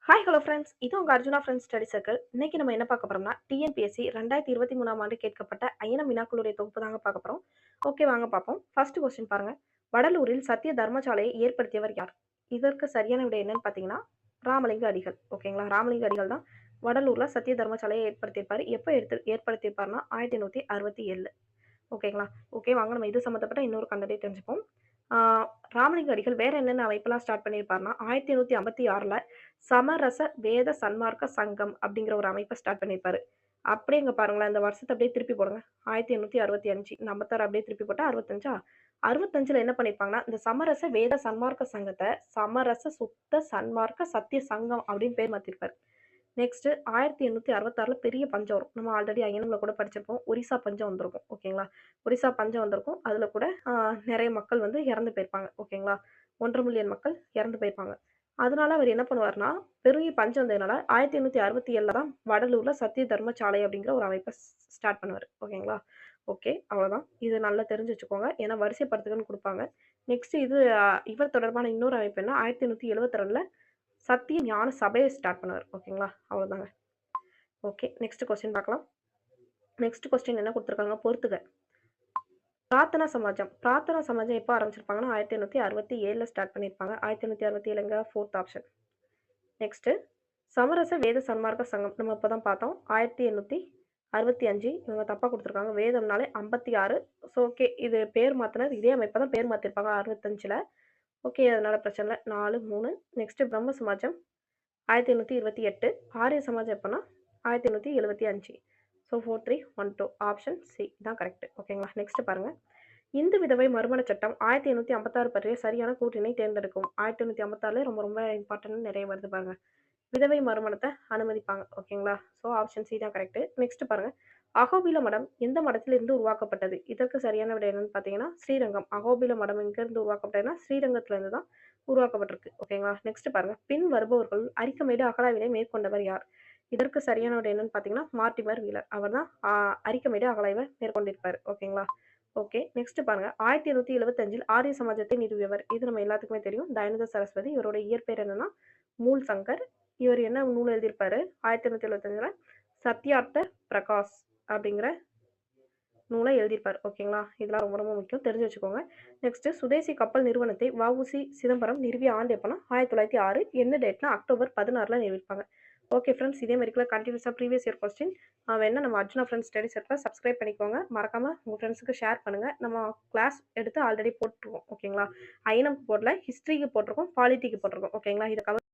Hi hello friends, இது உங்கள் Arjuna friends study circle. இன்னைக்கு நம்ம என்ன பார்க்க போறோம்னா, டிஎன்பிஎஸ்சி 2023ஆம் ஆண்டு கேட்கப்பட்ட அயனம் வினாக்களுடைய தொகுப்பு தாங்க பார்க்க போறோம். ஓகே, வாங்க பார்ப்போம். ஃபர்ஸ்ட் கொஸ்டின் பாருங்க. வடலூரில் சத்திய தர்மசாலையை ஏற்படுத்தியவர் யார்? இதற்கு சரியான விடை என்னன்னு பார்த்தீங்கன்னா, ராமலிங்க அடிகள். ஓகேங்களா, ராமலிங்க அடிகள் தான் வடலூர்ல சத்திய தர்மசாலையை ஏற்படுத்தியிருப்பாரு. எப்போ ஏற்படுத்தியிருப்பாருன்னா 1867. ஓகேங்களா. ஓகே, வாங்க நம்ம இது சம்மந்தப்பட்ட இன்னொரு கண்டென்ட்டே தெரிஞ்சுப்போம். ராமலிங்க அடிகள் வேற என்னென்ன அமைப்பெல்லாம் ஸ்டார்ட் பண்ணியிருப்பாருன்னா 1856ல சமரச வேத சன்மார்க்க சங்கம் அப்படிங்கிற ஒரு அமைப்பை ஸ்டார்ட் பண்ணியிருப்பாரு. அப்படியே பாருங்களேன், இந்த வருஷத்தை அப்படியே திருப்பி போடுங்க. 1865 இந்த 56 அப்படியே திருப்பி போட்டா 65. 65ல என்ன பண்ணியிருப்பாங்கன்னா, இந்த சமரச வேத சன்மார்க்க சங்கத்தை சமரச சுத்த சன்மார்க்க சத்திய சங்கம் அப்படின்னு பேர் மாத்திருப்பாரு. நெக்ஸ்ட் 1866ல பெரிய பஞ்சம் வரும். நம்ம ஆல்ரெடி அயனம்ல கூட படிச்சிருப்போம். ஒரிசா பஞ்சம் வந்திருக்கும். ஓகேங்களா. ஒரிசா பஞ்சம் வந்திருக்கும். அதுல கூட நிறைய மக்கள் வந்து இறந்து போயிருப்பாங்க. ஓகேங்களா. 1.5 மில்லியன் மக்கள் இறந்து போயிருப்பாங்க. அதனால அவர் என்ன பண்ணுவாருன்னா, பெரிய பஞ்சம் வந்ததுனால 1867ல தான் வடலூர்ல சத்திய தர்மசாலை அப்படிங்கிற ஒரு அமைப்பை ஸ்டார்ட் பண்ணுவாரு. ஓகேங்களா. ஓகே, அவ்வளவுதான். இது நல்லா தெரிஞ்சு வச்சுக்கோங்க. ஏன்னா வரிசைப்படுத்துகன்னு கொடுப்பாங்க. நெக்ஸ்ட் இது இவர் தொடர்பான இன்னொரு அமைப்பு என்ன, 1872ல சத்திய ஞான சபையை ஸ்டார்ட் பண்ணுவார். ஓகேங்களா, அவ்வளோதாங்க. ஓகே, நெக்ஸ்ட் கொஸ்டின் பார்க்கலாம். நெக்ஸ்ட் கொஸ்டின் என்ன கொடுத்துருக்காங்க பொறுத்துக. பிரார்த்தனா சமாஜம் எப்போ ஆரம்பிச்சிருப்பாங்கன்னா 1867ல ஸ்டார்ட் பண்ணியிருப்பாங்க. 1867ங்க ஃபோர்த் ஆப்ஷன். நெக்ஸ்ட் சமரச வேத சன்மார்க்க சங்கம் நம்ம இப்போ தான் பார்த்தோம். 1865. இவங்க தப்பாக கொடுத்துருக்காங்க. வேதம்னாலே 56. ஸோ ஓகே, இது பேர் மாற்றினது இதே அமைப்பை தான் பேர் மாற்றிருப்பாங்க 65ல். ஓகே, அதனால பிரச்சனை இல்லை. 4 3. நெக்ஸ்ட் பிரம்ம சமாஜம் 1828. ஆரிய சமாஜம் எப்போனா 1875. ஸோ 4 3 1 2 ஆப்ஷன் சி தான் கரெக்ட். ஓகேங்களா. நெக்ஸ்ட் பாருங்க. இந்து விதவை மறுமண சட்டம் 1856 பற்றிய சரியான கூற்றினை தேர்ந்தெடுக்கும். 1856 ரொம்ப ரொம்ப இம்பார்ட்டன்ட் நிறைய வருது பாருங்க. விதவை மறுமணத்தை அனுமதிப்பாங்க. ஓகேங்களா. ஸோ ஆப்ஷன் சி தான் கரெக்ட். நெக்ஸ்ட் பாருங்க. அகோபில மடம் எந்த மடத்திலிருந்து உருவாக்கப்பட்டது? இதற்கு சரியான விடை என்னன்னு பார்த்தீங்கன்னா ஸ்ரீரங்கம். அகோபில மடம் எங்கிருந்து உருவாக்கப்பட்டதுன்னா ஸ்ரீரங்கத்துல இருந்து தான் உருவாக்கப்பட்டிருக்கு. ஓகேங்களா. நெக்ஸ்ட் பாருங்க. பின் வருபவர்கள் அரிக்கமேடு அகழாய்வினை மேற்கொண்டவர் யார்? இதற்கு சரியான விடை என்னன்னு பார்த்தீங்கன்னா மார்டிமர் வீலர். அவர் தான் அரிக்கமேடு அகழாய்வை மேற்கொண்டிருப்பார். ஓகேங்களா. ஓகே, நெக்ஸ்ட் பாருங்க. 1875 ஆரிய சமாஜத்தை நிறுவியவர். இது நம்ம எல்லாத்துக்குமே தெரியும், தயானந்த சரஸ்வதி. இவரோட இயற்பெயர் என்னன்னா மூல் சங்கர். இவர் என்ன நூல் எழுதியிருப்பாரு 1875ல? சத்யார்த்த பிரகாஷ் அப்படிங்கிற நூலை எழுதியிருப்பார். ஓகேங்களா. இதெல்லாம் ரொம்ப ரொம்ப முக்கியம், தெரிஞ்சு வச்சுக்கோங்க. நெக்ஸ்ட் சுதேசி கப்பல் நிறுவனத்தை வ.உ.சி. சிதம்பரம் நிறுவிய ஆண்டு எப்போனா 1906. என்ன டேட்னா அக்டோபர் 16ல நிறுவிப்பாங்க. ஓகே ஃப்ரெண்ட்ஸ், இதே மாதிரிக்குள்ள கண்டினியூஸாக ப்ரீவியஸ் இயர் கொஸ்டின் வேணா நம்ம Arjuna friends study circle subscribe பண்ணிக்கோங்க. மறக்காம உங்கள் ஃப்ரெண்ட்ஸுக்கு ஷேர் பண்ணுங்க. நம்ம கிளாஸ் எடுத்து ஆல்ரெடி போட்டுருக்கோம். ஓகேங்களா. ஐஎன்எம் போடல, ஹிஸ்ட்ரிக்கு போட்டிருக்கோம், பாலிட்டிக்கு போட்டிருக்கோம். ஓகேங்களா. இதை கவர்